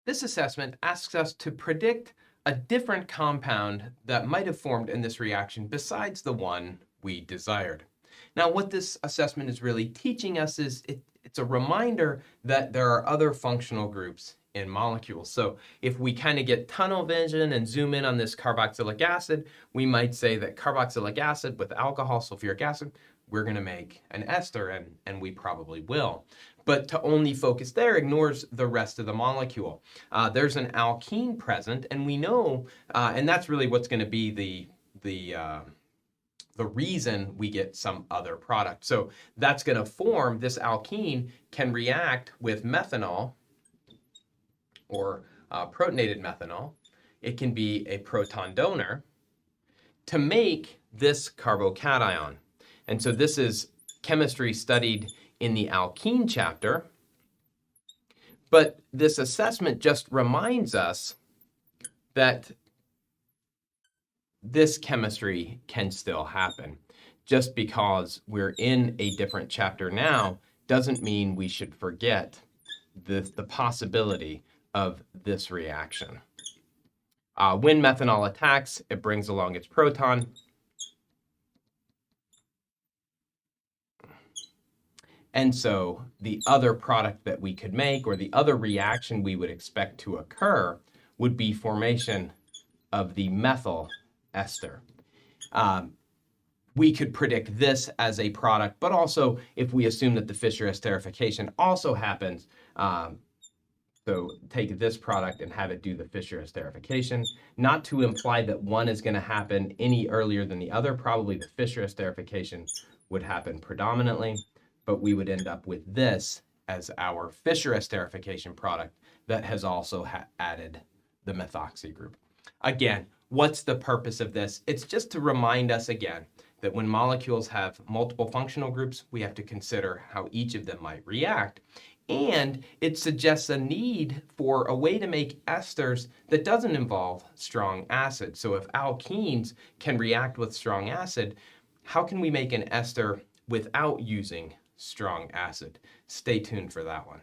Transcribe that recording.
This assessment asks us to predict a different compound that might have formed in this reaction besides the one we desired. Now, what this assessment is really teaching us is it's a reminder that there are other functional groups in molecules. So if we kind of get tunnel vision and zoom in on this carboxylic acid, we might say that carboxylic acid with alcohol, sulfuric acid, we're going to make an ester, and we probably will. But to only focus there ignores the rest of the molecule. There's an alkene present, and we know, and that's really what's going to be the reason we get some other product. So that's going to form, this alkene can react with methanol or protonated methanol. It can be a proton donor to make this carbocation. And so this is chemistry studied in the alkene chapter. But this assessment just reminds us that this chemistry can still happen. Just because we're in a different chapter now doesn't mean we should forget the possibility of this reaction. When methanol attacks, it brings along its proton. And so the other product that we could make, or the other reaction we would expect to occur, would be formation of the methyl ester. We could predict this as a product, but also if we assume that the Fischer esterification also happens, so take this product and have it do the Fischer esterification, not to imply that one is going to happen any earlier than the other. Probably the Fischer esterification would happen predominantly, but we would end up with this as our Fischer esterification product that has also added the methoxy group. Again, what's the purpose of this? It's just to remind us again that when molecules have multiple functional groups, we have to consider how each of them might react. And it suggests a need for a way to make esters that doesn't involve strong acid. So if alkenes can react with strong acid, how can we make an ester without using strong acid? Stay tuned for that one.